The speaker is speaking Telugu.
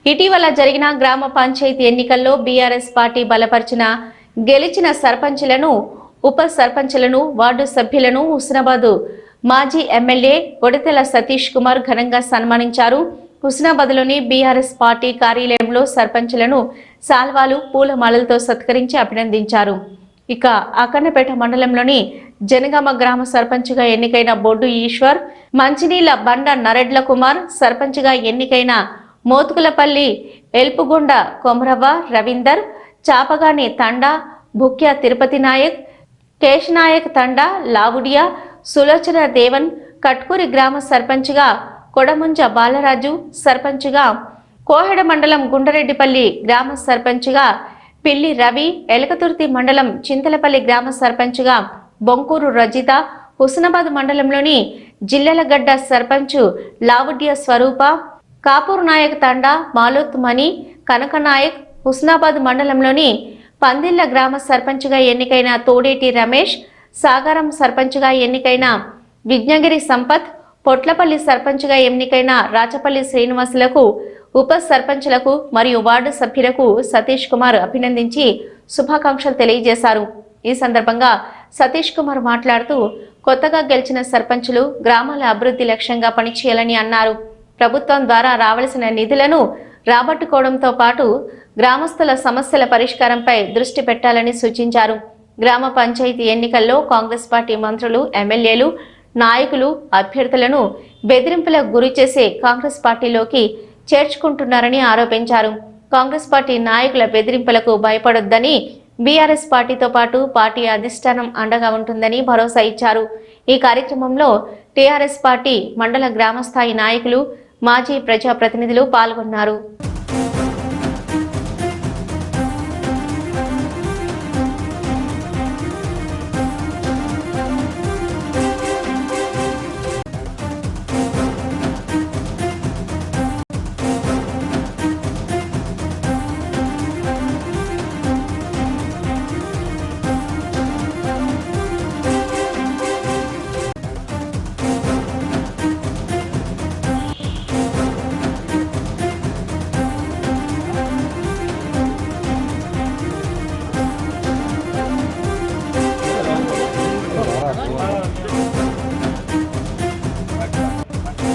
ఇటీవల జరిగిన గ్రామ పంచాయతీ ఎన్నికల్లో బీఆర్ఎస్ పార్టీ బలపరిచిన గెలిచిన సర్పంచులను, ఉప సర్పంచులను, వార్డు సభ్యులను హుస్నాబాద్ మాజీ ఎమ్మెల్యే ఒడితెల సతీష్ కుమార్ ఘనంగా సన్మానించారు. హుస్నాబాద్లోని బీఆర్ఎస్ పార్టీ కార్యాలయంలో సర్పంచులను సాల్వాలు, పూలమాలలతో సత్కరించి అభినందించారు. ఇక అక్కన్నపేట మండలంలోని జనగామ గ్రామ సర్పంచ్గా ఎన్నికైన బొడ్డు ఈశ్వర్, మంచినీళ్ల బండ నరెడ్ల కుమార్, సర్పంచ్గా ఎన్నికైన మోతుకులపల్లి ఎల్పుగొండ కొమరవ్వ రవీందర్, చాపగాని తండా భుక్య తిరుపతి నాయక్, కేశనాయక్ తండా లావుడియా, సులోచన దేవన్, కట్కూరి గ్రామ సర్పంచ్గా కొడముంజ బాలరాజు, సర్పంచ్గా కోహెడ మండలం గుండరెడ్డిపల్లి గ్రామ సర్పంచ్గా పిల్లి రవి, ఎలకతుర్తి మండలం చింతలపల్లి గ్రామ సర్పంచ్గా బొంకూరు రజిత, హుస్నాబాద్ మండలంలోని జిల్లెలగడ్డ సర్పంచ్ లావుడ్య స్వరూప, కాపూర్ నాయక్ తండా మాలోత్ మణి, కనకనాయక్, హుస్నాబాద్ మండలంలోని పందిళ్ల గ్రామ సర్పంచ్గా ఎన్నికైన తోడేటి రమేష్, సాగరం సర్పంచ్గా ఎన్నికైన విజ్ఞగిరి సంపత్, పొట్లపల్లి సర్పంచ్గా ఎన్నికైన రాచపల్లి శ్రీనివాసులకు, ఉప సర్పంచ్లకు మరియు వార్డు సభ్యులకు సతీష్ కుమార్ అభినందించి శుభాకాంక్షలు తెలియజేశారు. ఈ సందర్భంగా సతీష్ కుమార్ మాట్లాడుతూ కొత్తగా గెలిచిన సర్పంచులు గ్రామాల అభివృద్ధి లక్ష్యంగా పనిచేయాలని అన్నారు. ప్రభుత్వం ద్వారా రావాల్సిన నిధులను రాబట్టుకోవడంతో పాటు గ్రామస్తుల సమస్యల పరిష్కారంపై దృష్టి పెట్టాలని సూచించారు. గ్రామ పంచాయతీ ఎన్నికల్లో కాంగ్రెస్ పార్టీ మంత్రులు, ఎమ్మెల్యేలు, నాయకులు అభ్యర్థులను బెదిరింపులకు గురి చేసే కాంగ్రెస్ పార్టీలోకి చేర్చుకుంటున్నారని ఆరోపించారు. కాంగ్రెస్ పార్టీ నాయకుల బెదిరింపులకు భయపడొద్దని, బీఆర్ఎస్ పార్టీతో పాటు పార్టీ అధిష్టానం అండగా ఉంటుందని భరోసా ఇచ్చారు. ఈ కార్యక్రమంలో టీఆర్ఎస్ పార్టీ మండల గ్రామస్థాయి నాయకులు, మాజీ ప్రజాప్రతినిధులు పాల్గొన్నారు.